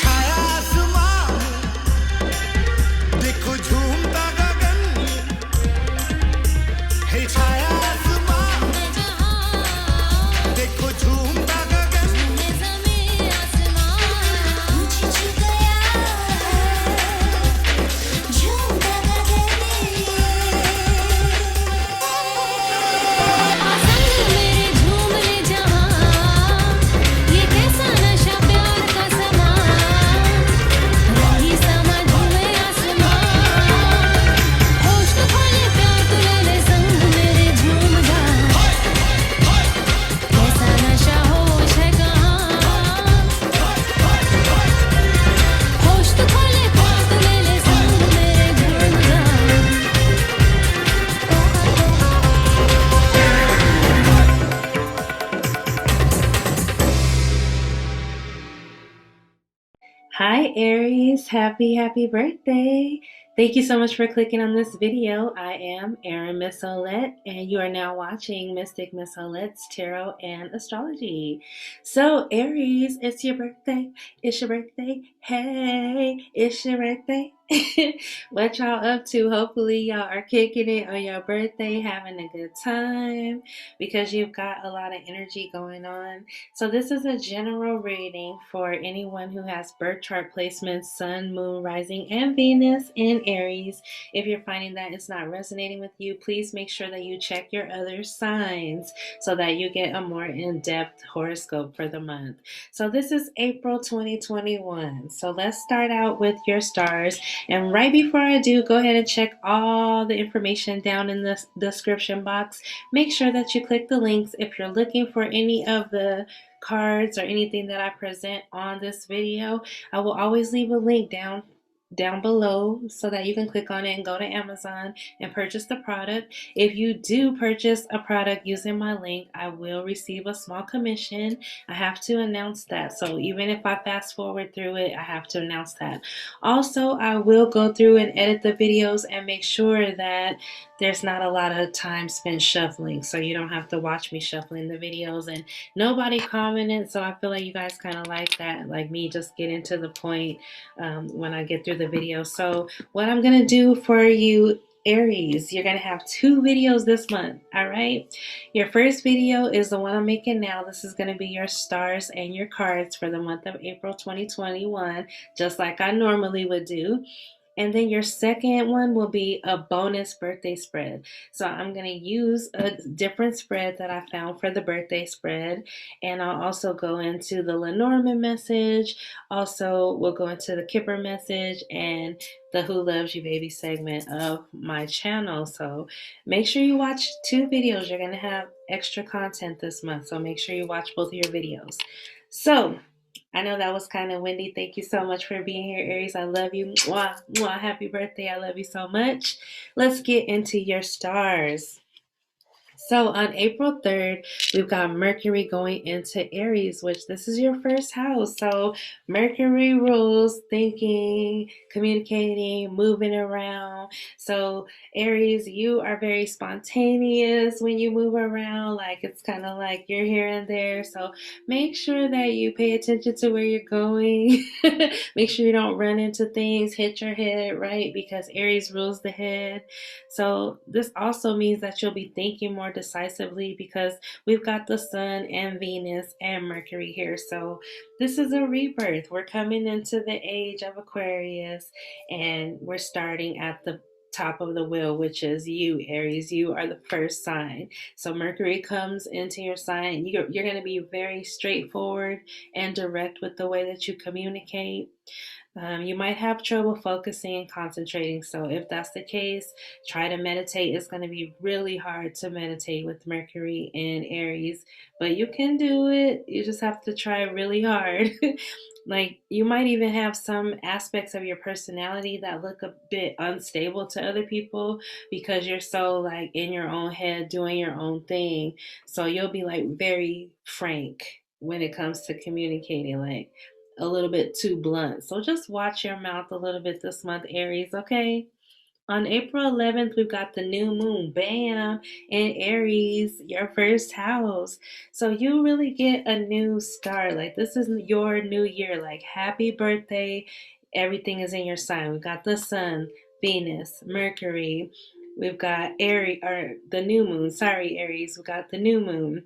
छाया आसमान देखो झूमता गगन है छाया आसमान देखो झूमता गगन जमीन आसमान पूछ गया झूमता गगन संग मेरे झूम ले जहां ये कैसा नशा प्यार का समान रही समा झूमे आसमान होश तो खोले प्यार तू ले ले संग मेरे झूम जा कैसा नशा होश है कहाँ होश तो खोले प्यार तू ले ले संग मेरे झूम जा Hi Aries, happy birthday. Thank you so much for clicking on this video. I am Rune Message Olette and you are now watching Mystic Miz Olette's Tarot and Astrology. So Aries, it's your birthday. It's your birthday. Hey, it's your birthday. What y'all up to? Hopefully y'all are kicking it on your birthday, having a good time because you've got a lot of energy going on. So this is a general reading for anyone who has birth chart placements, sun, moon, rising, and Venus in Aries. If you're finding that it's not resonating with you, please make sure that you check your other signs so that you get a more in-depth horoscope for the month. So this is April 2021. So let's start out with your stars. And right before I do, go ahead and check all the information down in the description box. Make sure that you click the links if you're looking for any of the cards or anything that I present on this video. I will always leave a link down below so that you can click on it and go to Amazon and purchase the product. If you do purchase a product using my link, I will receive a small commission. I have to announce that. So even if I fast forward through it, I have to announce that. Also, I will go through and edit the videos and make sure that there's not a lot of time spent shuffling, so you don't have to watch me shuffling the videos. And nobody commented, so I feel like you guys kind of like that, like me just getting to the point when I get through the video. So what I'm gonna do for you Aries, you're gonna have 2 videos this month. All right, your first video is the one I'm making now. This is gonna be your stars and your cards for the month of April 2021, just like I normally would do. And then your second one will be a bonus birthday spread. So I'm going to use a different spread that I found for the birthday spread. And I'll also go into the Lenormand message. Also, we'll go into the Kipper message and the Who Loves You Baby segment of my channel. So make sure you watch 2 videos. You're going to have extra content this month. So make sure you watch both of your videos. So I know that was kind of windy. Thank you so much for being here, Aries. I love you. Mwah, mwah. Happy birthday. I love you so much. Let's get into your stars. So on April 3rd, we've got Mercury going into Aries, which this is your first house. So Mercury rules thinking, communicating, moving around. So Aries, you are very spontaneous when you move around. Like it's kind of like you're here and there. So make sure that you pay attention to where you're going. Make sure you don't run into things, hit your head, right? Because Aries rules the head. So this also means that you'll be thinking more decisively because we've got the sun and Venus and Mercury here. So this is a rebirth. We're coming into the age of Aquarius and we're starting at the top of the wheel, which is you, Aries. You are the first sign. So Mercury comes into your sign. You're going to be very straightforward and direct with the way that you communicate. You might have trouble focusing and concentrating. So if that's the case, try to meditate. It's going to be really hard to meditate with Mercury in Aries, but you can do it. You just have to try really hard. Like you might even have some aspects of your personality that look a bit unstable to other people because you're so like in your own head doing your own thing. So you'll be like very frank when it comes to communicating, like a little bit too blunt. So just watch your mouth a little bit this month, Aries, okay? On April 11th, we've got the new moon, bam, in Aries, your first house. So you really get a new start. Like, this is your new year. Like, happy birthday. Everything is in your sign. We've got the sun, Venus, Mercury. We've got Aries, or the new moon. Sorry, Aries. We've got the new moon.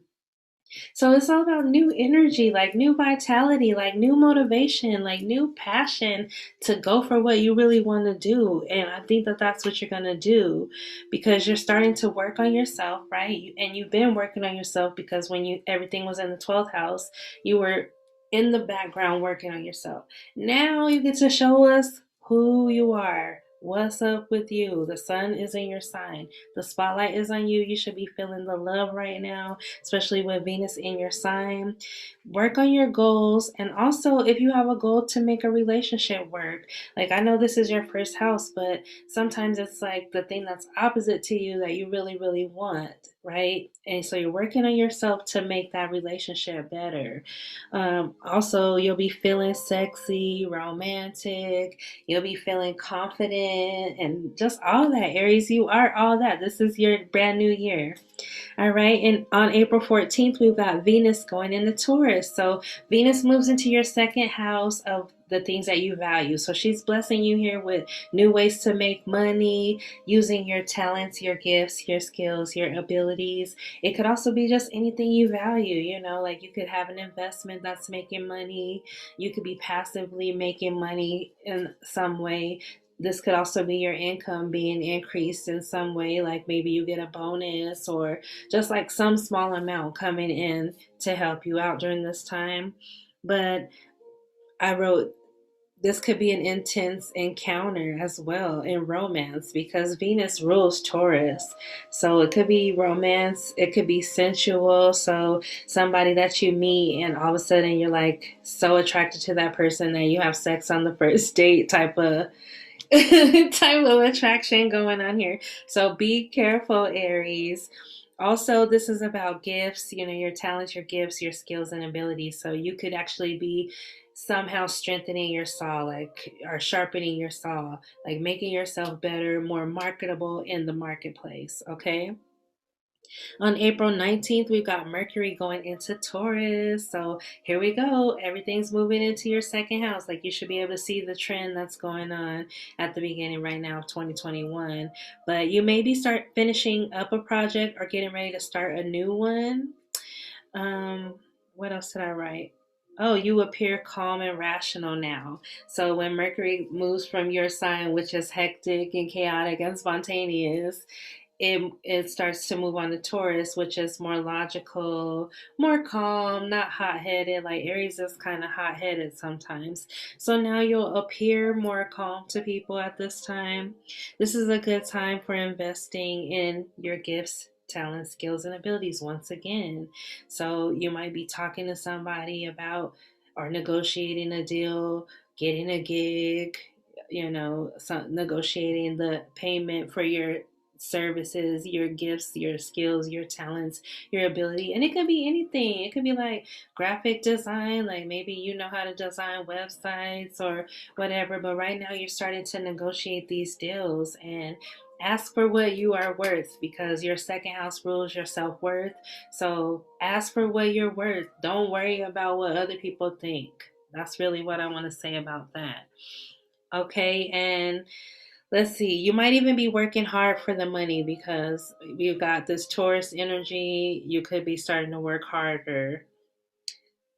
So it's all about new energy, like new vitality, like new motivation, like new passion to go for what you really want to do. And I think that that's what you're going to do because you're starting to work on yourself, right? And you've been working on yourself because when you everything was in the 12th house, you were in the background working on yourself. Now you get to show us who you are. What's up with you? The sun is in your sign. The spotlight is on you. You should be feeling the love right now, especially with Venus in your sign. Work on your goals. And also, if you have a goal to make a relationship work, like I know this is your first house, but sometimes it's like the thing that's opposite to you that you really, really want, right? And so you're working on yourself to make that relationship better. Also, you'll be feeling sexy, romantic, you'll be feeling confident, and just all that. Aries, you are all that. This is your brand new year. All right. And on April 14th, we've got Venus going into Taurus. So Venus moves into your second house of the things that you value. So she's blessing you here with new ways to make money, using your talents, your gifts, your skills, your abilities. It could also be just anything you value, like you could have an investment that's making money. You could be passively making money in some way. This could also be your income being increased in some way, like maybe you get a bonus or just like some small amount coming in to help you out during this time. But I wrote this could be an intense encounter as well in romance because Venus rules Taurus. So it could be romance, it could be sensual. So somebody that you meet and all of a sudden you're like so attracted to that person that you have sex on the first date type of type of attraction going on here. So be careful, Aries. Also, this is about gifts, your talents, your gifts, your skills and abilities. So you could actually be somehow strengthening your saw, like, or sharpening your saw, like making yourself better, more marketable in the marketplace. Okay. On April 19th, we've got Mercury going into Taurus. So here we go. Everything's moving into your second house. Like you should be able to see the trend that's going on at the beginning right now of 2021. But you maybe start finishing up a project or getting ready to start a new one. Um, what else did I write? Oh, you appear calm and rational now. So when Mercury moves from your sign, which is hectic and chaotic and spontaneous, it starts to move on to Taurus, which is more logical, more calm, not hot headed. Like Aries is kind of hot headed sometimes. So now you'll appear more calm to people at this time. This is a good time for investing in your gifts, talents, skills, and abilities once again. So you might be talking to somebody about or negotiating a deal, getting a gig, negotiating the payment for your services, your gifts, your skills, your talents, your ability. And it could be anything. It could be like graphic design, like maybe you know how to design websites or whatever. But right now you're starting to negotiate these deals and ask for what you are worth because your second house rules your self worth. So ask for what you're worth. Don't worry about what other people think. That's really what I want to say about that. Okay, and let's see, you might even be working hard for the money because you've got this Taurus energy. You could be starting to work harder.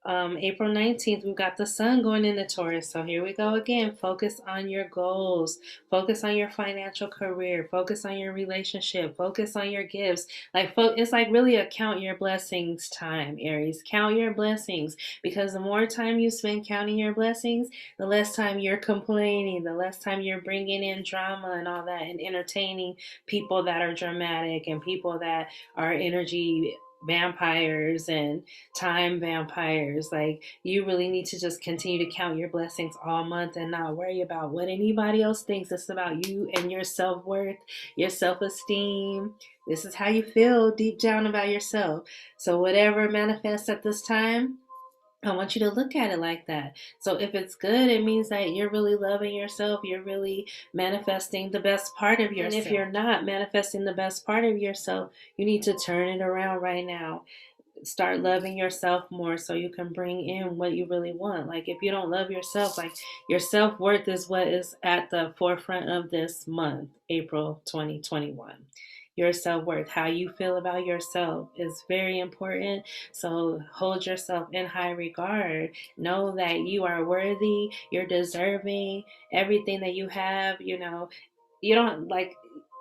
April 19th, we've got the sun going into Taurus. So here we go again. Focus on your goals. Focus on your financial career. Focus on your relationship. Focus on your gifts. Like it's like really a count your blessings time, Aries. Count your blessings because the more time you spend counting your blessings, the less time you're complaining, the less time you're bringing in drama and all that and entertaining people that are dramatic and people that are energy vampires and time vampires. Like you really need to just continue to count your blessings all month and not worry about what anybody else thinks. It's about you and your self-worth, your self-esteem. This is how you feel deep down about yourself. So whatever manifests at this time, I want you to look at it like that. So if it's good, it means that you're really loving yourself. You're really manifesting the best part of yourself. And if you're not manifesting the best part of yourself, you need to turn it around right now. Start loving yourself more so you can bring in what you really want. Like if you don't love yourself, like your self-worth is what is at the forefront of this month, April 2021. Your self-worth, how you feel about yourself, is very important. So hold yourself in high regard. Know that you are worthy, you're deserving. Everything that you have, you don't like.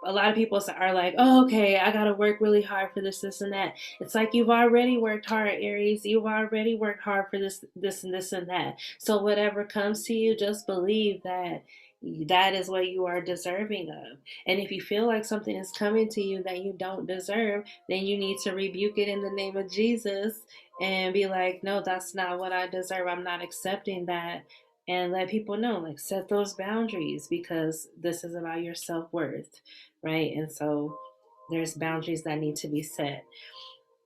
A lot of people are like, oh, okay, I gotta work really hard for this and that. It's like you've already worked hard, Aries. You've already worked hard for this and this and that. So whatever comes to you, just believe that that is what you are deserving of. And if you feel like something is coming to you that you don't deserve, then you need to rebuke it in the name of Jesus and be like, no, that's not what I deserve. I'm not accepting that. And let people know, like, set those boundaries, because this is about your self-worth, right? And so there's boundaries that need to be set.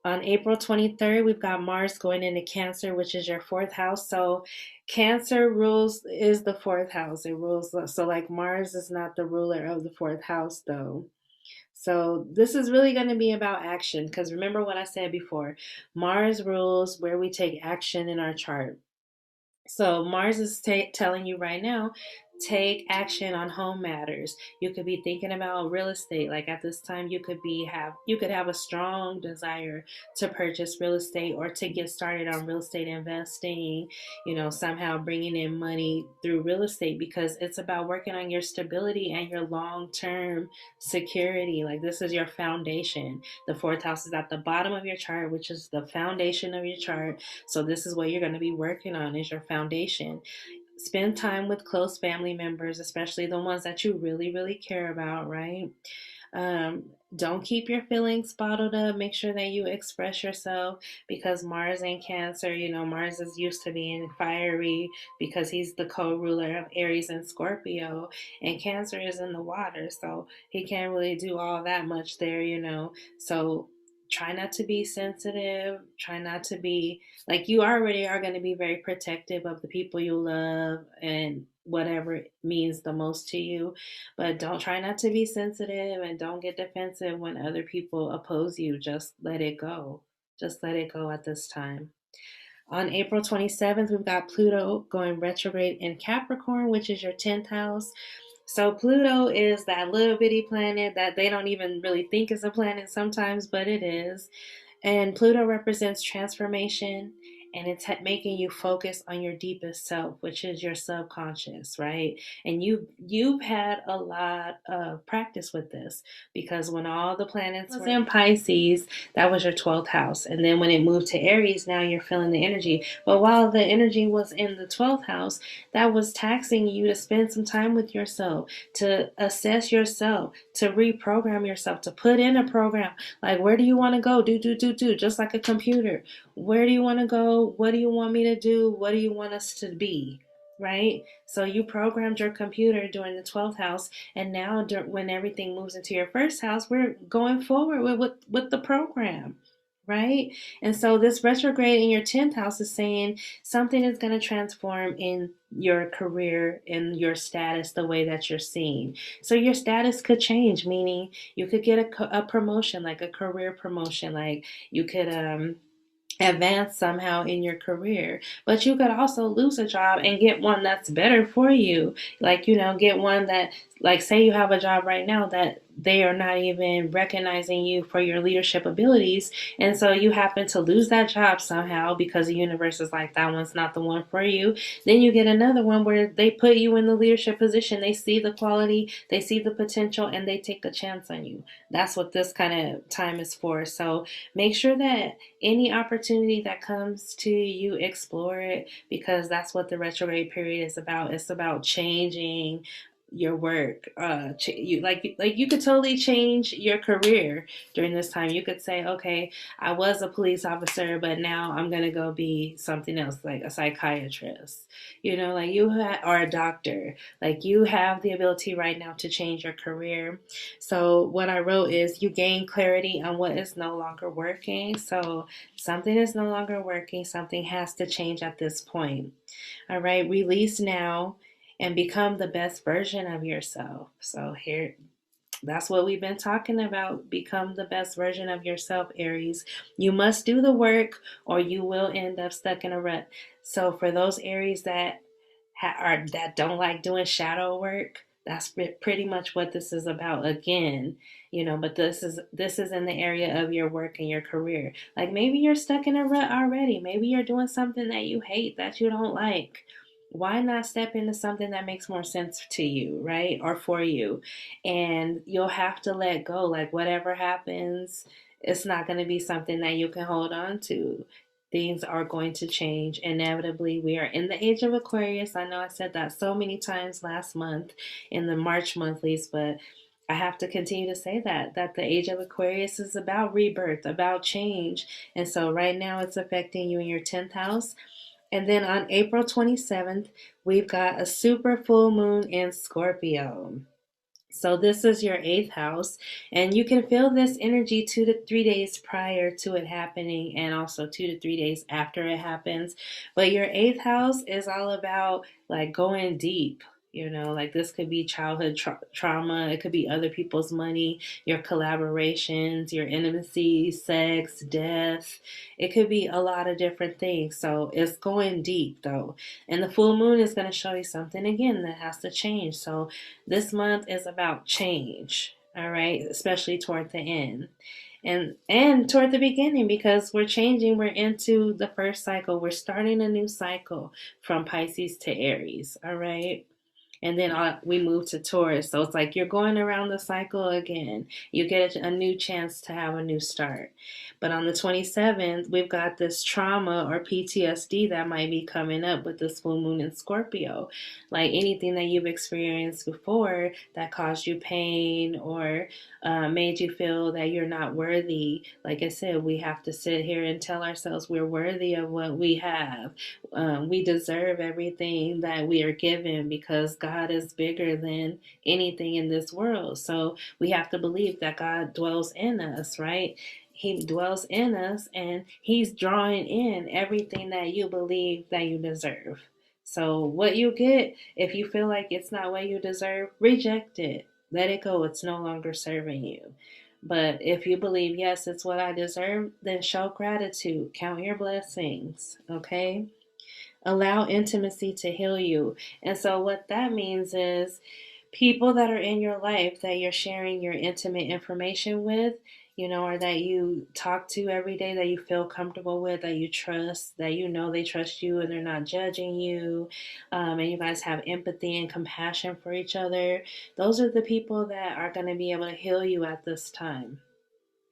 On April 23rd, we've got Mars going into Cancer, which is your fourth house. So Cancer rules is the fourth house. It rules, so like Mars is not the ruler of the fourth house though. So this is really going to be about action, because remember what I said before. Mars rules where we take action in our chart. So Mars is telling you right now, take action on home matters. You could be thinking about real estate. Like at this time, you could have a strong desire to purchase real estate or to get started on real estate investing. Somehow bringing in money through real estate, because it's about working on your stability and your long term security. Like this is your foundation. The fourth house is at the bottom of your chart, which is the foundation of your chart. So this is what you're going to be working on, is your foundation. Spend time with close family members, especially the ones that you really, really care about, right? Um, don't keep your feelings bottled up. Make sure that you express yourself, because Mars in Cancer, Mars is used to being fiery because he's the co ruler of Aries and Scorpio, and Cancer is in the water, so he can't really do all that much there. So try not to be sensitive. Try not to be like, you already are going to be very protective of the people you love and whatever means the most to you. But don't try not to be sensitive, and don't get defensive when other people oppose you. Just let it go. Just let it go at this time. On April 27th, we've got Pluto going retrograde in Capricorn, which is your 10th house. So Pluto is that little bitty planet that they don't even really think is a planet sometimes, but it is. And Pluto represents transformation, and it's making you focus on your deepest self, which is your subconscious, right? And you've had a lot of practice with this, because when all the planets were in Pisces, that was your 12th house. And then when it moved to Aries, now you're feeling the energy. But while the energy was in the 12th house, that was taxing you to spend some time with yourself, to assess yourself, to reprogram yourself, to put in a program. Like, where do you want to go? Do, just like a computer. Where do you want to go? What do you want me to do? What do you want us to be? Right? So you programmed your computer during the 12th house, and now when everything moves into your first house, we're going forward with the program. Right? And so this retrograde in your 10th house is saying something is going to transform in your career and your status, the way that you're seen. So your status could change, meaning you could get a promotion, like a career promotion, like you could advance somehow in your career. But you could also lose a job and get one that's better for you. Like, get one that, like, say you have a job right now that they are not even recognizing you for your leadership abilities. And so you happen to lose that job somehow because the universe is like, that one's not the one for you. Then you get another one where they put you in the leadership position. They see the quality, they see the potential, and they take a chance on you. That's what this kind of time is for. So make sure that any opportunity that comes to you, explore it, because that's what the retrograde period is about. It's about changing your work. You like you could totally change your career during this time. You could say, okay, I was a police officer, but now I'm gonna go be something else, like a psychiatrist. You know, like or a doctor. Like you have the ability right now to change your career. So what I wrote is you gain clarity on what is no longer working. So something is no longer working. Something has to change at this point. All right, release now and become the best version of yourself. So here, that's what we've been talking about. Become the best version of yourself, Aries. You must do the work or you will end up stuck in a rut. So for those Aries that that don't like doing shadow work, that's pretty much what this is about again. You know, but this is in the area of your work and your career. Like maybe you're stuck in a rut already. Maybe you're doing something that you hate, that you don't like. Why not step into something that makes more sense to you, right? Or for you? And you'll have to let go. Like whatever happens, it's not going to be something that you can hold on to. Things are going to change inevitably. We are in the age of Aquarius. I know I said that so many times last month in the March monthlies, but I have to continue to say that the age of Aquarius is about rebirth, about change. And so right now it's affecting you in your 10th house. And then on April 27th, we've got a super full moon in Scorpio. So this is your eighth house, and you can feel this energy 2 to 3 days prior to it happening, and also 2 to 3 days after it happens. But your eighth house is all about like going deep. You know, like this could be childhood trauma. It could be other people's money, your collaborations, your intimacy, sex, death. It could be a lot of different things. So it's going deep though. And the full moon is going to show you something again that has to change. So this month is about change, all right, especially toward the end. And toward the beginning, because we're changing, we're into the first cycle. We're starting a new cycle from Pisces to Aries, all right? And then we move to Taurus. So it's like you're going around the cycle again. You get a new chance to have a new start. But on the 27th, we've got this trauma or PTSD that might be coming up with this full moon in Scorpio. Like anything that you've experienced before that caused you pain or made you feel that you're not worthy. Like I said, we have to sit here and tell ourselves we're worthy of what we have. We deserve everything that we are given because God is bigger than anything in this world. So we have to believe that God dwells in us, right? He dwells in us and He's drawing in everything that you believe that you deserve. So, what you get, if you feel like it's not what you deserve, reject it. Let it go. It's no longer serving you. But if you believe, yes, it's what I deserve, then show gratitude. Count your blessings, okay? Allow intimacy to heal you. And so, what that means is people that are in your life that you're sharing your intimate information with, you know, or that you talk to every day, that you feel comfortable with, that you trust, that you know they trust you and they're not judging you, and you guys have empathy and compassion for each other. Those are the people that are going to be able to heal you at this time.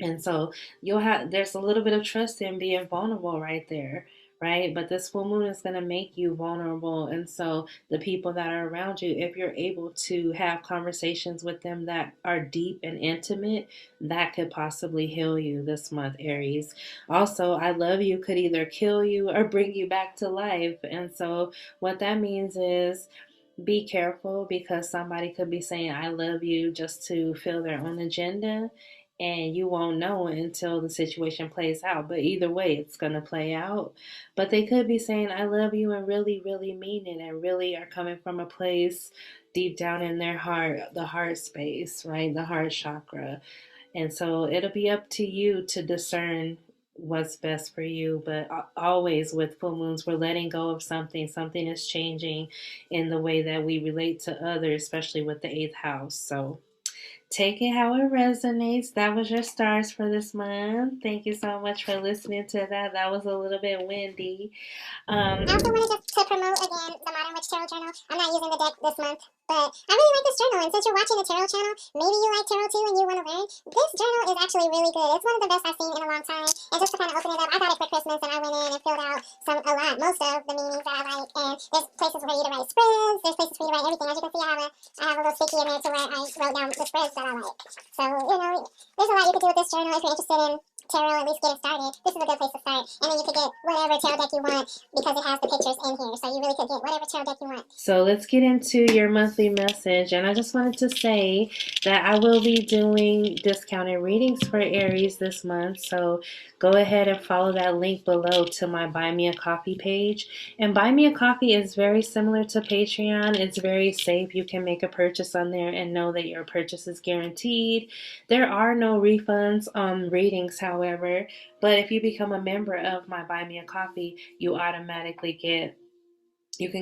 And so there's a little bit of trust in being vulnerable right there, right? But this full moon is going to make you vulnerable. And so the people that are around you, if you're able to have conversations with them that are deep and intimate, that could possibly heal you this month, Aries. Also, I love you could either kill you or bring you back to life. And so what that means is be careful because somebody could be saying I love you just to fill their own agenda, and you won't know until the situation plays out. But either way, it's going to play out. But they could be saying I love you and really, really mean it, and really are coming from a place deep down in their heart, the heart space, right? The heart chakra. And so it'll be up to you to discern what's best for you. But always with full moons, we're letting go of something. Something is changing in the way that we relate to others, especially with the eighth house. So take it how it resonates. That was your stars for this month. Thank you so much for listening to that. That was a little bit windy. I also wanted just to promote again the Modern Witch Tarot Journal. I'm not using the deck this month, but I really like this journal. And since you're watching the Tarot channel, maybe you like tarot too and you want to learn. This journal is actually really good. It's one of the best I've seen in a long time. And just to kind of open it up, I got it for Christmas and I went in and filled out most of the meanings that I like. And there's places for you to write spreads. There's places for you to write everything. As you can see, I have a little sticky in there to where I wrote down the spreads that I like. So, there's a lot you can do with this journal if you're interested in tarot, at least get it started. This is a good place to start. And then you could get whatever tarot deck you want because it has the pictures in here. So you really could get whatever tarot deck you want. So let's get into your monthly message. And I just wanted to say that I will be doing discounted readings for Aries this month. So go ahead and follow that link below to my Buy Me a Coffee page. And Buy Me a Coffee is very similar to Patreon. It's very safe. You can make a purchase on there and know that your purchase is guaranteed. There are no refunds on readings, however. But if you become a member of my Buy Me a Coffee, you automatically can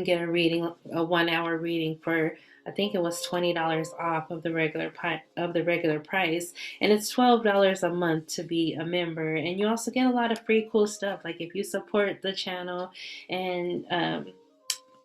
get a reading, a 1 hour reading for, I think it was $20 off of the regular price, and it's $12 a month to be a member. And you also get a lot of free cool stuff, like if you support the channel, and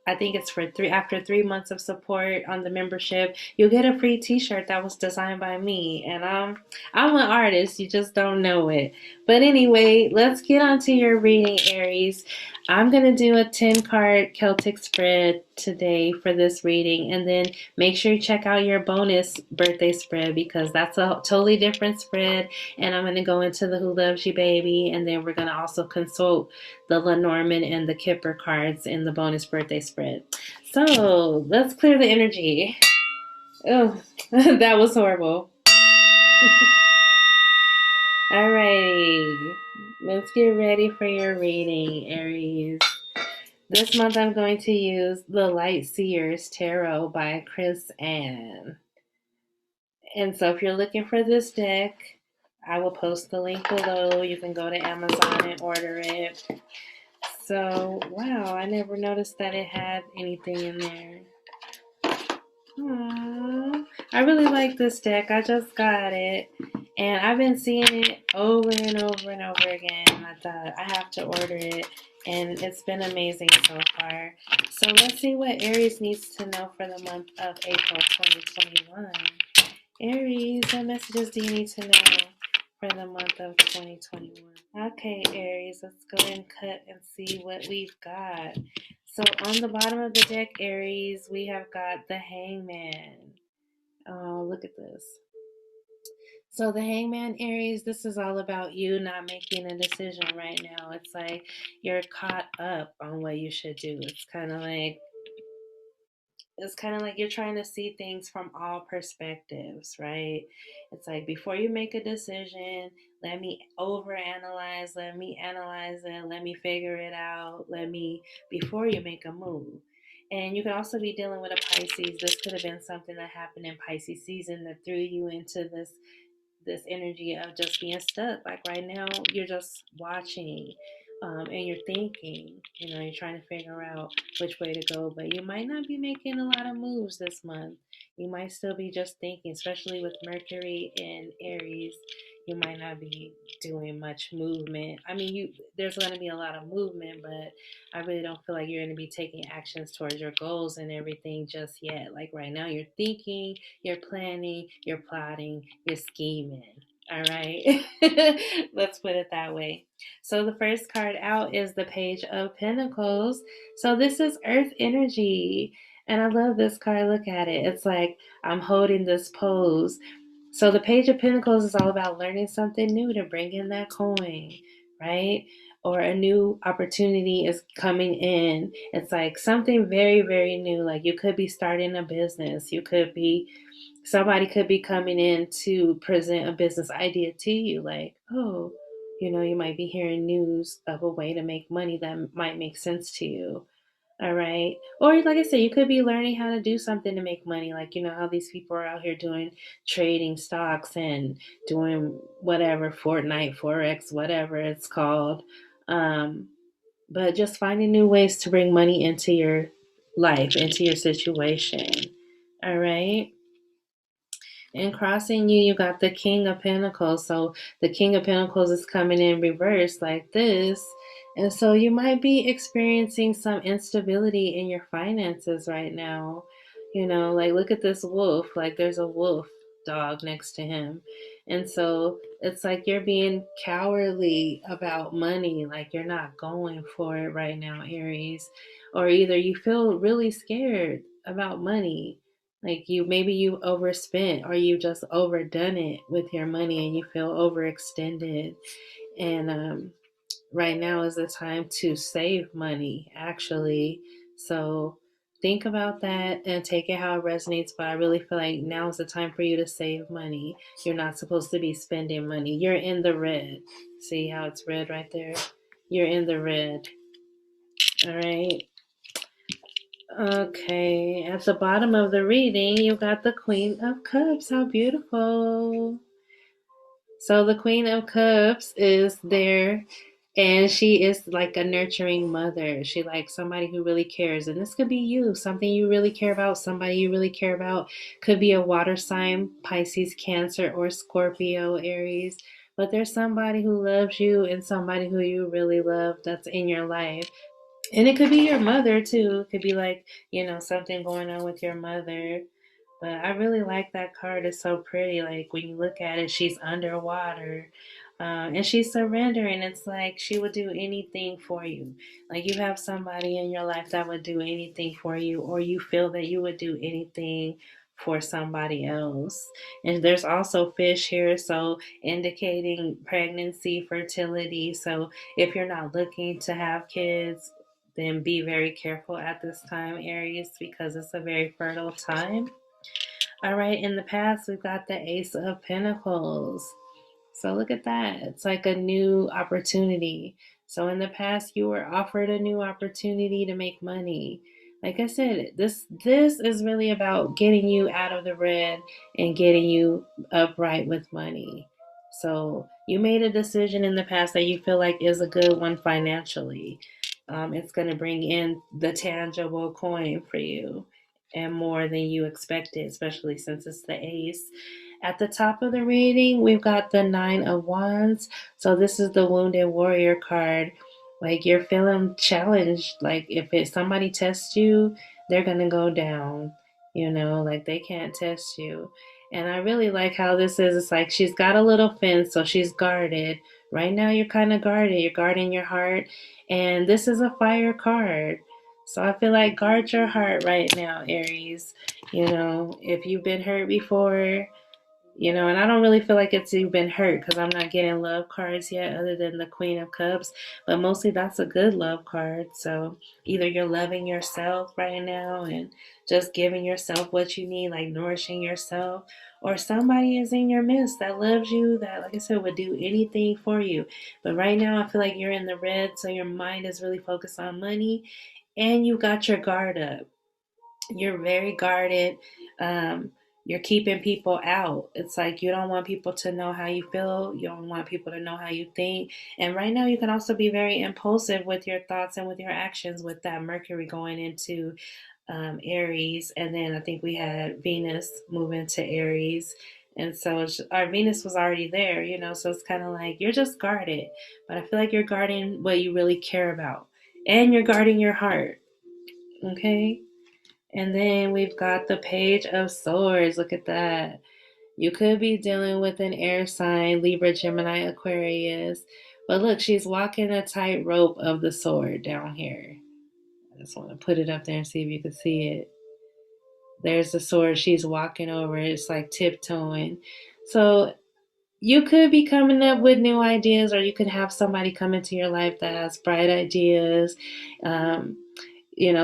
I think it's for after 3 months of support on the membership, you'll get a free t-shirt that was designed by me. And I'm an artist, you just don't know it. But anyway, let's get on to your reading, Aries. I'm going to do a 10-card Celtic spread today for this reading, and then make sure you check out your bonus birthday spread because that's a totally different spread. And I'm going to go into the Who Loves You Baby, and then we're going to also consult the Lenormand and the Kipper cards in the bonus birthday spread. So let's clear the energy. Oh, that was horrible. Alrighty, let's get ready for your reading, Aries. This month I'm going to use the Light Seers Tarot by Chris Ann. And so if you're looking for this deck, I will post the link below. You can go to Amazon and order it. So, wow, I never noticed that it had anything in there. Aww. I really like this deck. I just got it. And I've been seeing it over and over and over again. I thought I have to order it. And it's been amazing so far. So let's see what Aries needs to know for the month of April 2021. Aries, what messages do you need to know for the month of 2021? Okay, Aries, let's go ahead and cut and see what we've got. So on the bottom of the deck, Aries, we have got the Hangman. Oh, look at this. So the Hangman, Aries, this is all about you not making a decision right now. It's like you're caught up on what you should do. It's kind of like you're trying to see things from all perspectives, right? It's like before you make a decision, let me overanalyze, let me analyze it, let me figure it out, before you make a move. And you could also be dealing with a Pisces. This could have been something that happened in Pisces season that threw you into this energy of just being stuck. Like right now, you're just watching, and you're thinking, you're trying to figure out which way to go, but you might not be making a lot of moves this month. You might still be just thinking, especially with Mercury in Aries. You might not be doing much movement. I mean, there's going to be a lot of movement, but I really don't feel like you're going to be taking actions towards your goals and everything just yet. Like right now, you're thinking, you're planning, you're plotting, you're scheming. All right. Let's put it that way. So the first card out is the Page of Pentacles. So this is Earth energy. And I love this card. Look at it. It's like I'm holding this pose. So the Page of Pentacles is all about learning something new to bring in that coin, right? Or a new opportunity is coming in. It's like something very, very new. Like you could be starting a business. Somebody could be coming in to present a business idea to you. Like, oh, you might be hearing news of a way to make money that might make sense to you. All right. Or like I said, you could be learning how to do something to make money. Like, how these people are out here doing trading stocks and doing whatever, Fortnite, Forex, whatever it's called. But just finding new ways to bring money into your life, into your situation. All right. And crossing you, you got the King of Pentacles. So the King of Pentacles is coming in reverse like this. And so you might be experiencing some instability in your finances right now. You know, like look at this wolf. Like there's a wolf dog next to him. And so it's like you're being cowardly about money. Like you're not going for it right now, Aries. Or either you feel really scared about money, like you overspent or you just overdone it with your money and you feel overextended. And right now is the time to save money, actually. So think about that and take it how it resonates. But I really feel like now is the time for you to save money. You're not supposed to be spending money. You're in the red. See how it's red right there? You're in the red. All right. Okay, at the bottom of the reading, you got the Queen of Cups. How beautiful. So, the Queen of Cups is there, and she is like a nurturing mother. She like somebody who really cares. And this could be you, something you really care about, somebody you really care about. Could be a water sign, Pisces, Cancer, or Scorpio, Aries. But there's somebody who loves you and somebody who you really love that's in your life. And it could be your mother too. It could be like, something going on with your mother. But I really like that card. It's so pretty. Like when you look at it, she's underwater. And she's surrendering. It's like she would do anything for you. Like you have somebody in your life that would do anything for you, or you feel that you would do anything for somebody else. And there's also fish here, so indicating pregnancy, fertility. So if you're not looking to have kids, then be very careful at this time, Aries, because it's a very fertile time. All right, in the past, we've got the Ace of Pentacles. So look at that. It's like a new opportunity. So in the past, you were offered a new opportunity to make money. Like I said, this is really about getting you out of the red and getting you upright with money. So you made a decision in the past that you feel like is a good one financially. It's going to bring in the tangible coin for you and more than you expected, especially since it's the ace. At the top of the reading, we've got the Nine of Wands. So this is the Wounded Warrior card. Like you're feeling challenged. Like if somebody tests you, they're gonna go down. Like they can't test you. And I really like how this is. It's like she's got a little fence, so she's guarded. Right now, you're kind of guarded. You're guarding your heart. And this is a fire card. So I feel like guard your heart right now, Aries. If you've been hurt before, and I don't really feel like it's you've been hurt because I'm not getting love cards yet other than the Queen of Cups, but mostly that's a good love card. So either you're loving yourself right now and just giving yourself what you need, like nourishing yourself, or somebody is in your midst that loves you, that, like I said, would do anything for you. But right now, I feel like you're in the red, so your mind is really focused on money and you got your guard up. You're very guarded. Um, you're keeping people out. It's like you don't want people to know how you feel. You don't want people to know how you think. And right now, you can also be very impulsive with your thoughts and with your actions with that Mercury going into Aries. And then I think we had Venus move into Aries. And so our Venus was already there, so it's kind of like you're just guarded. But I feel like you're guarding what you really care about. And you're guarding your heart. Okay? And then we've got the Page of Swords. Look at that. You could be dealing with an air sign, Libra, Gemini, Aquarius. But look, she's walking a tightrope of the sword down here. I just want to put it up there and see if you can see it. There's the sword she's walking over. It's like tiptoeing. So you could be coming up with new ideas, or you could have somebody come into your life that has bright ideas. Um,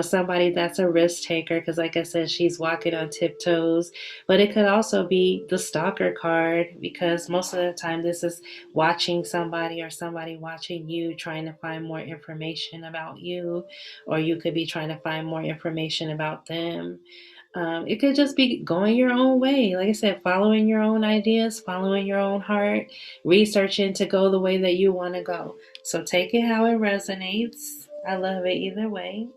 somebody that's a risk taker, because like I said, she's walking on tiptoes. But it could also be the stalker card, because most of the time this is watching somebody or somebody watching you, trying to find more information about you, or you could be trying to find more information about them. It could just be going your own way. Like I said, following your own ideas, following your own heart, researching to go the way that you want to go. So take it how it resonates. I love it either way.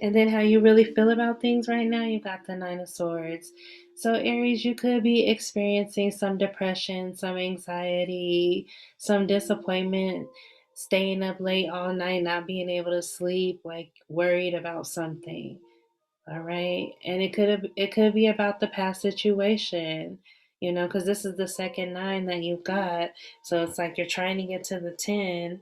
And then how you really feel about things right now, you got the Nine of Swords. So Aries, you could be experiencing some depression, some anxiety, some disappointment, staying up late all night, not being able to sleep, like worried about something. All right. And it could be about the past situation, because this is the second nine that you've got. So it's like you're trying to get to the 10,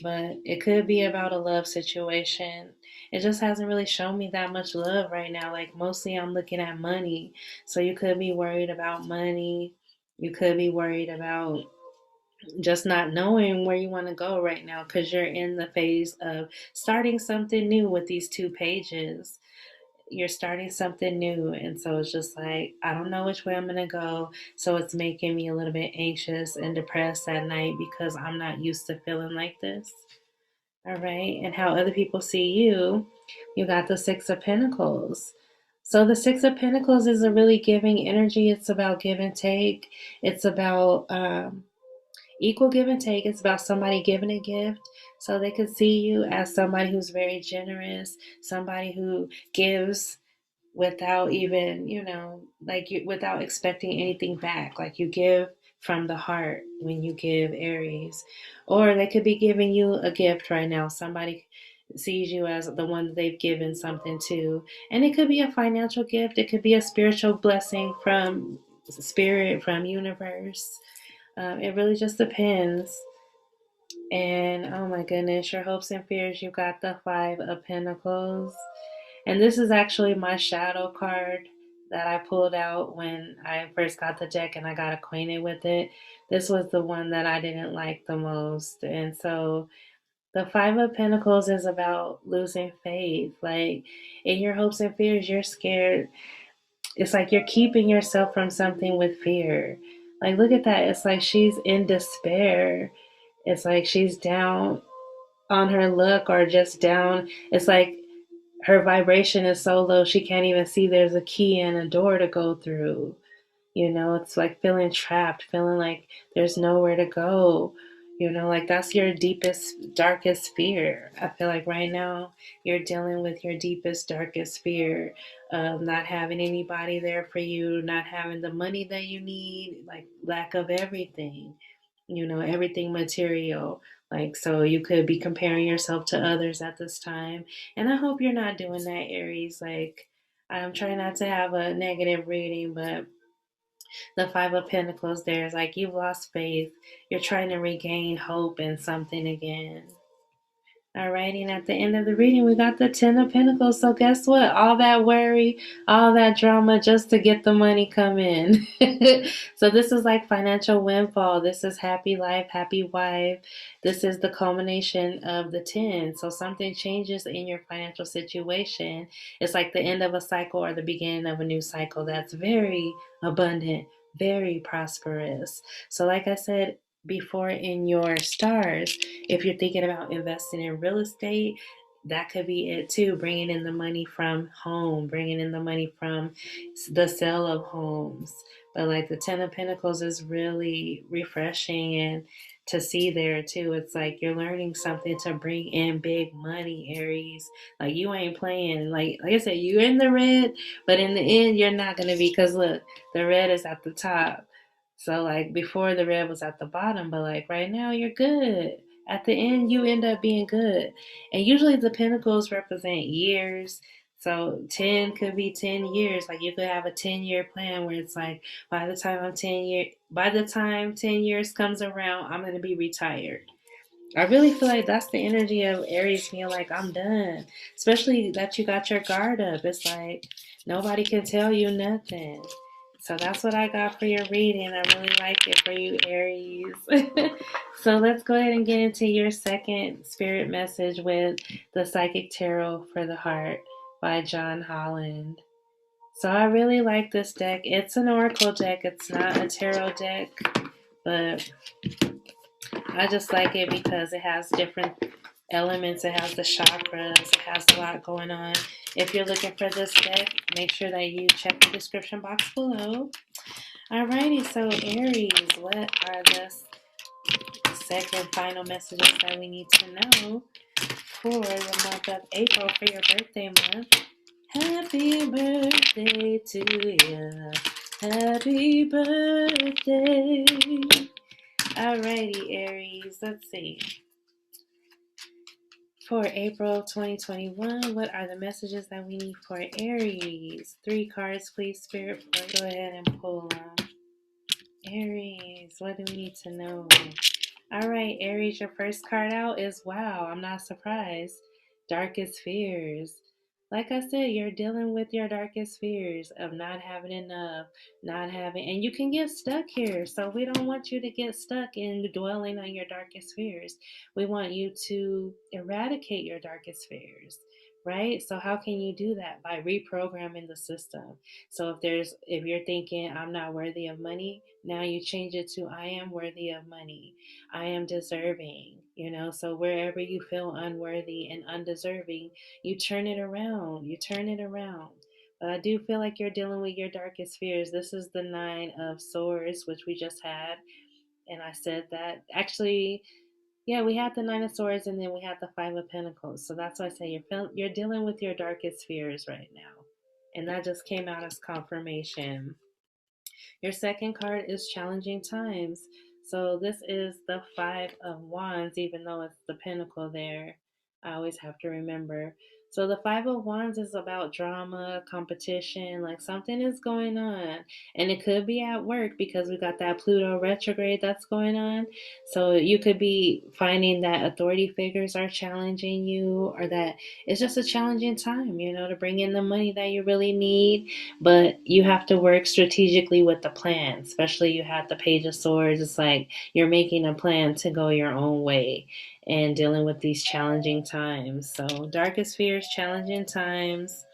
but it could be about a love situation. It just hasn't really shown me that much love right now. Like mostly I'm looking at money. So you could be worried about money. You could be worried about just not knowing where you want to go right now because you're in the phase of starting something new with these two pages. You're starting something new, and so it's just like I don't know which way I'm gonna go, so it's making me a little bit anxious and depressed at night because I'm not used to feeling like this. All right. And how other people see you, you got the Six of Pentacles. So the Six of Pentacles is a really giving energy. It's about give and take. It's about equal give and take. It's about somebody giving a gift so they could see you as somebody who's very generous, somebody who gives without even, like without expecting anything back. Like you give from the heart when you give, Aries. Or they could be giving you a gift right now. Somebody sees you as the one that they've given something to. And it could be a financial gift, it could be a spiritual blessing from spirit, from universe. It really just depends. And oh my goodness, your hopes and fears, you got the Five of Pentacles. And this is actually my shadow card that I pulled out when I first got the deck and I got acquainted with it. This was the one that I didn't like the most. And so the Five of Pentacles is about losing faith. Like in your hopes and fears, you're scared. It's like you're keeping yourself from something with fear. Like, look at that. It's like she's in despair. It's like she's down on her luck or just down. It's like her vibration is so low she can't even see there's a key and a door to go through. It's like feeling trapped, feeling like there's nowhere to go. Like that's your deepest, darkest fear. I feel like right now you're dealing with your deepest, darkest fear of not having anybody there for you, not having the money that you need, like lack of everything, everything material. Like, so you could be comparing yourself to others at this time. And I hope you're not doing that, Aries. Like, I'm trying not to have a negative reading, but the Five of Pentacles there is like you've lost faith. You're trying to regain hope in something again. Alrighty, and at the end of the reading, we got the Ten of Pentacles. So guess what? All that worry, all that drama just to get the money come in. So this is like financial windfall. This is happy life, happy wife. This is the culmination of the 10. So something changes in your financial situation. It's like the end of a cycle or the beginning of a new cycle that's very abundant, very prosperous. So like I said before in your stars, if you're thinking about investing in real estate, that could be it too. Bringing in the money from home, bringing in the money from the sale of homes. But like the Ten of Pentacles is really refreshing, and to see there too, it's like you're learning something to bring in big money, Aries. Like you ain't playing. Like I said, you're in the red, but in the end, you're not gonna be, because look, the red is at the top. So like before the red was at the bottom, but like right now you're good. At the end you end up being good. And usually the pentacles represent years. So 10 could be 10 years. Like you could have a 10-year plan where it's like by the time 10 years comes around, I'm going to be retired. I really feel like that's the energy of Aries being like, I'm done. Especially that you got your guard up. It's like nobody can tell you nothing. So that's what I got for your reading. I really like it for you, Aries. So let's go ahead and get into your second spirit message with the Psychic Tarot for the Heart by John Holland. So I really like this deck. It's an oracle deck. It's not a tarot deck, but I just like it because it has different elements. It has the chakras. It has a lot going on. If you're looking for this deck, make sure that you check the description box below. Alrighty, so Aries, what are the second final messages that we need to know for the month of April for your birthday month. Happy birthday to you. Happy birthday. Alrighty, Aries. Let's see. For April 2021, what are the messages that we need for Aries? 3 cards, please, Spirit. Go ahead and pull them. Aries, what do we need to know? All right, Aries, your first card out is wow, I'm not surprised. Darkest fears. Like I said, you're dealing with your darkest fears of not having enough, not having, and you can get stuck here. So we don't want you to get stuck in dwelling on your darkest fears. We want you to eradicate your darkest fears, right? So how can you do that? By reprogramming the system. So if you're thinking I'm not worthy of money, now you change it to I am worthy of money. I am deserving, so wherever you feel unworthy and undeserving, you turn it around. You turn it around. But I do feel like you're dealing with your darkest fears. This is the 9 of Swords, which we just had. And I said that actually, yeah, we had the 9 of Swords and then we had the 5 of Pentacles. So that's why I say you're dealing with your darkest fears right now. And that just came out as confirmation. Your second card is challenging times. So this is the 5 of Wands, even though it's the Pentacle there. I always have to remember. So the 5 of Wands is about drama, competition, like something is going on. And it could be at work because we got that Pluto retrograde that's going on. So you could be finding that authority figures are challenging you, or that it's just a challenging time, to bring in the money that you really need. But you have to work strategically with the plan. Especially you have the Page of Swords. It's like you're making a plan to go your own way and dealing with these challenging times. So darkest fears, challenging times.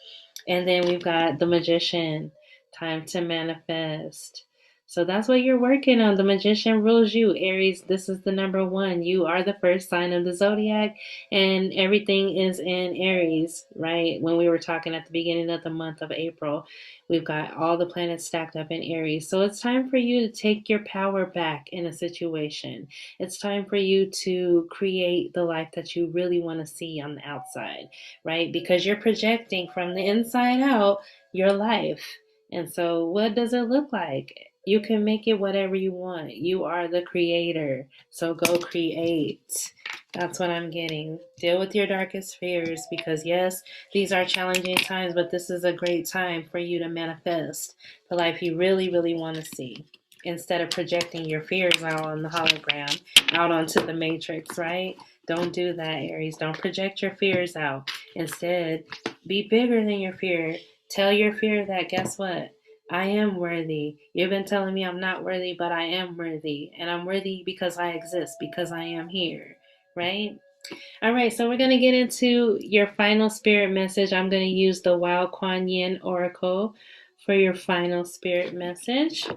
And then we've got the Magician, time to manifest. So that's what you're working on. The Magician rules you, Aries. This is the number 1. You are the first sign of the zodiac, and everything is in Aries, right? When we were talking at the beginning of the month of April, we've got all the planets stacked up in Aries. So it's time for you to take your power back in a situation. It's time for you to create the life that you really want to see on the outside, right? Because you're projecting from the inside out your life. And so what does it look like? You can make it whatever you want. You are the creator. So go create. That's what I'm getting. Deal with your darkest fears, because yes, these are challenging times, but this is a great time for you to manifest the life you really, really want to see, instead of projecting your fears out on the hologram, out onto the matrix, right? Don't do that, Aries. Don't project your fears out. Instead, be bigger than your fear. Tell your fear that, guess what? I am worthy. You've been telling me I'm not worthy, but I am worthy. And I'm worthy because I exist, because I am here, right? All right, so we're going to get into your final spirit message. I'm going to use the Wild Kuan Yin Oracle for your final spirit message.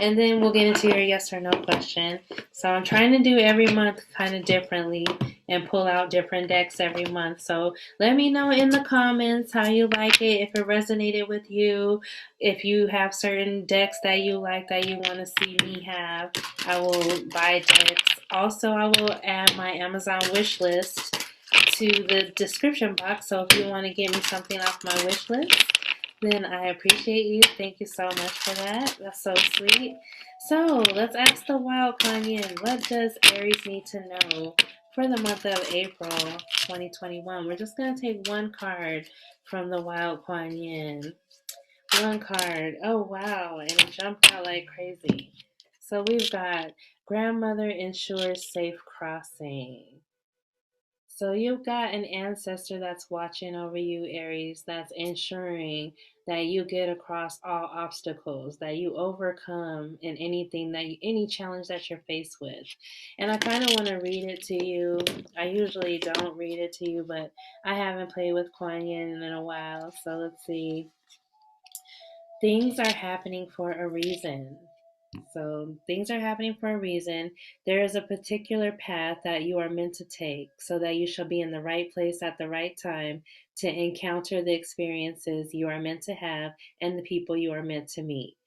And then we'll get into your yes or no question. So I'm trying to do every month kind of differently and pull out different decks every month. So let me know in the comments how you like it, if it resonated with you, if you have certain decks that you like that you want to see me have. I will buy decks. Also, I will add my Amazon wish list to the description box. So if you want to get me something off my wish list, then I appreciate you. Thank you so much for that. That's so sweet. So let's ask the Wild Kuan Yin. What does Aries need to know for the month of April 2021? We're just going to take one card from the Wild Kuan Yin. One card. Oh, wow. And it jumped out like crazy. So we've got Grandmother ensures safe crossing. So you've got an ancestor that's watching over you, Aries, that's ensuring that you get across all obstacles, that you overcome in any challenge that you're faced with. And I kind of want to read it to you. I usually don't read it to you, but I haven't played with Kuan Yin in a while. So let's see. Things are happening for a reason. So things are happening for a reason. There is a particular path that you are meant to take so that you shall be in the right place at the right time to encounter the experiences you are meant to have and the people you are meant to meet.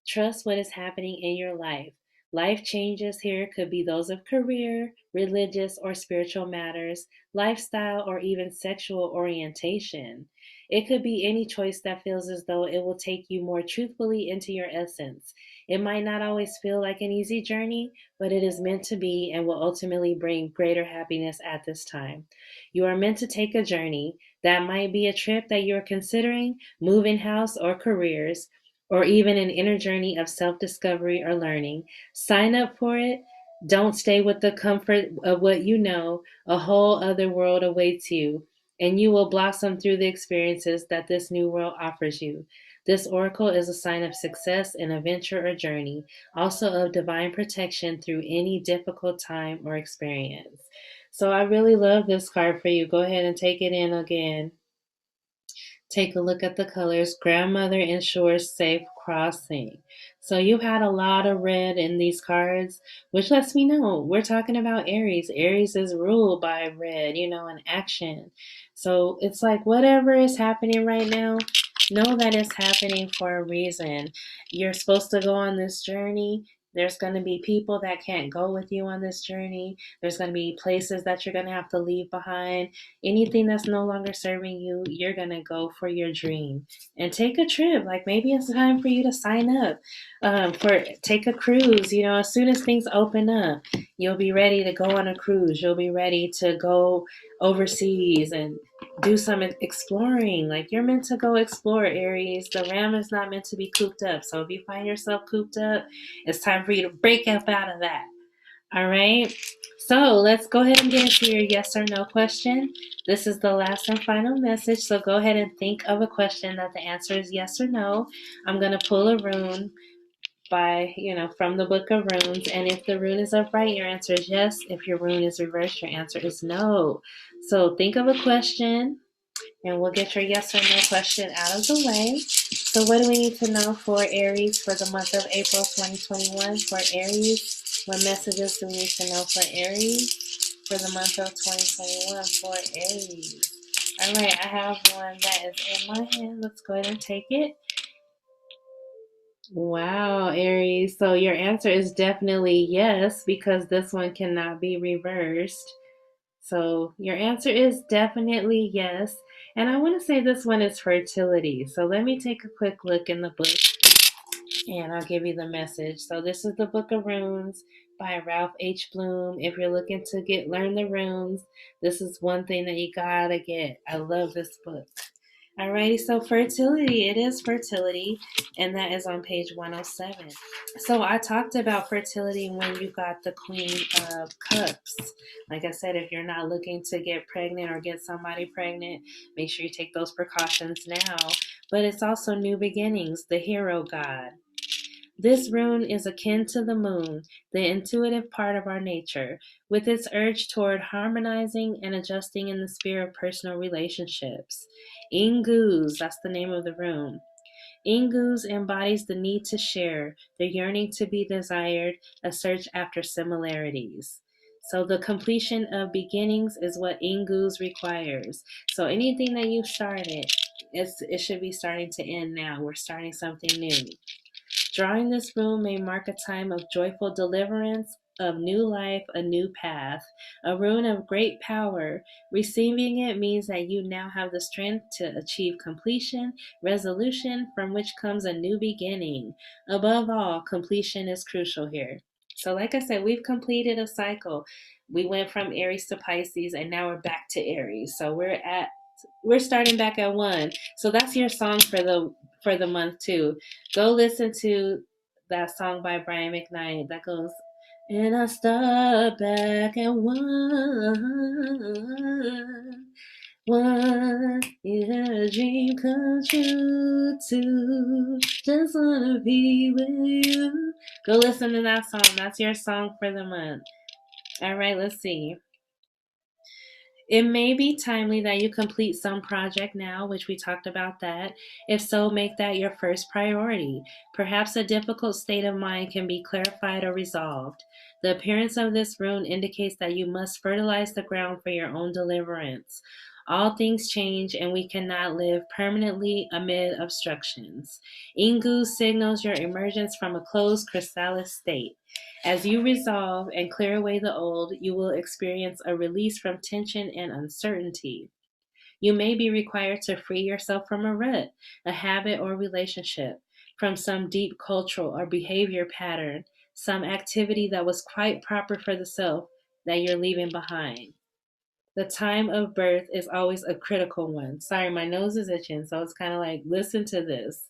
Trust what is happening in your life. Life changes here could be those of career, religious or spiritual matters, lifestyle, or even sexual orientation. It could be any choice that feels as though it will take you more truthfully into your essence. It might not always feel like an easy journey, but it is meant to be and will ultimately bring greater happiness at this time. You are meant to take a journey. That might be a trip that you're considering, moving house or careers, or even an inner journey of self discovery or learning. Sign up for it. Don't stay with the comfort of what you know. A whole other world awaits you, and you will blossom through the experiences that this new world offers you. This oracle is a sign of success in a venture or journey, also of divine protection through any difficult time or experience. So I really love this card for you. Go ahead and take it in again. Take a look at the colors. Grandmother ensures safe crossing. So you've had a lot of red in these cards, which lets me know we're talking about Aries. Aries is ruled by red, and action. So it's like whatever is happening right now, know that it's happening for a reason. You're supposed to go on this journey. There's going to be people that can't go with you on this journey. There's going to be places that you're going to have to leave behind. Anything that's no longer serving you, you're going to go for your dream and take a trip. Like maybe it's time for you to sign up for take a cruise. As soon as things open up, you'll be ready to go on a cruise. You'll be ready to go overseas and do some exploring. Like you're meant to go explore, Aries. The ram is not meant to be cooped up. So if you find yourself cooped up, it's time for you to break up out of that. All right. So let's go ahead and get into your yes or no question. This is the last and final message. So go ahead and think of a question that the answer is yes or no. I'm going to pull a rune from the book of runes. And if the rune is upright, your answer is yes. If your rune is reversed, your answer is no. So think of a question and we'll get your yes or no question out of the way. So what do we need to know for Aries for the month of April 2021? For Aries, what messages do we need to know for Aries for the month of 2021 for Aries? All right, I have one that is in my hand. Let's go ahead and take it. Wow, Aries. So your answer is definitely yes, because this one cannot be reversed. So your answer is definitely yes. And I want to say this one is fertility. So let me take a quick look in the book and I'll give you the message. So this is the Book of Runes by Ralph H. Bloom. If you're looking to learn the runes, this is one thing that you gotta get. I love this book. Alrighty, so fertility, it is fertility, and that is on page 107. So I talked about fertility when you got the Queen of Cups. Like I said, if you're not looking to get pregnant or get somebody pregnant, make sure you take those precautions now. But it's also new beginnings, the hero god. This rune is akin to the moon, the intuitive part of our nature, with its urge toward harmonizing and adjusting in the sphere of personal relationships. Inguz, that's the name of the rune. Inguz embodies the need to share, the yearning to be desired, a search after similarities. So the completion of beginnings is what Inguz requires. So anything that you started, it should be starting to end now. We're starting something new. Drawing this rune may mark a time of joyful deliverance, of new life, a new path, a rune of great power. Receiving it means that you now have the strength to achieve completion, resolution, from which comes a new beginning. Above all, completion is crucial here. So, like I said, we've completed a cycle. We went from Aries to Pisces, and now we're back to Aries. So we're starting back at one. So that's your song for the month too. Go listen to that song by Brian McKnight that goes, and I start back at one. One is a dream come true too. Just wanna be with you. Go listen to that song. That's your song for the month. All right, let's see. It may be timely that you complete some project now, which we talked about that. If so, make that your first priority. Perhaps a difficult state of mind can be clarified or resolved. The appearance of this rune indicates that you must fertilize the ground for your own deliverance. All things change, and we cannot live permanently amid obstructions. Ingu signals your emergence from a closed chrysalis state. As you resolve and clear away the old, you will experience a release from tension and uncertainty. You may be required to free yourself from a rut, a habit or relationship, from some deep cultural or behavior pattern, some activity that was quite proper for the self that you're leaving behind. The time of birth is always a critical one. Sorry, my nose is itching, so it's kind of like, listen to this.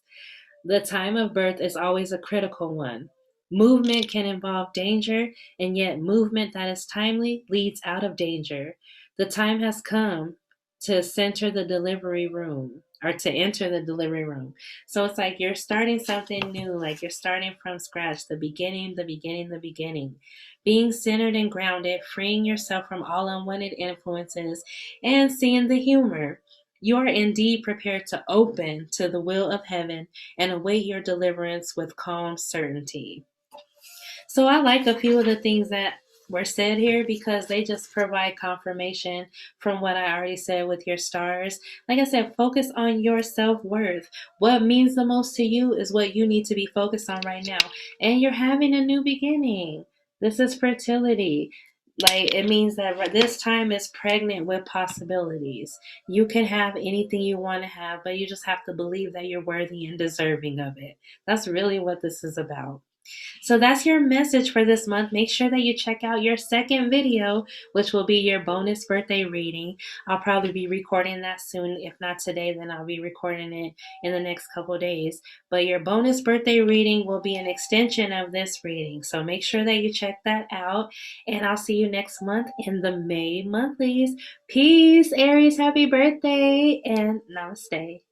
The time of birth is always a critical one. Movement can involve danger, and yet movement that is timely leads out of danger. The time has come to center the delivery room or to enter the delivery room. So it's like you're starting something new, like you're starting from scratch, the beginning, the beginning, the beginning. Being centered and grounded, freeing yourself from all unwanted influences, and seeing the humor. You are indeed prepared to open to the will of heaven and await your deliverance with calm certainty. So I like a few of the things that were said here because they just provide confirmation from what I already said with your stars. Like I said, focus on your self worth. What means the most to you is what you need to be focused on right now. And you're having a new beginning. This is fertility. Like it means that this time is pregnant with possibilities. You can have anything you want to have, but you just have to believe that you're worthy and deserving of it. That's really what this is about. So that's your message for this month. Make sure that you check out your second video, which will be your bonus birthday reading. I'll probably be recording that soon. If not today, then I'll be recording it in the next couple of days. But your bonus birthday reading will be an extension of this reading. So make sure that you check that out. And I'll see you next month in the May monthlies. Peace, Aries. Happy birthday and namaste.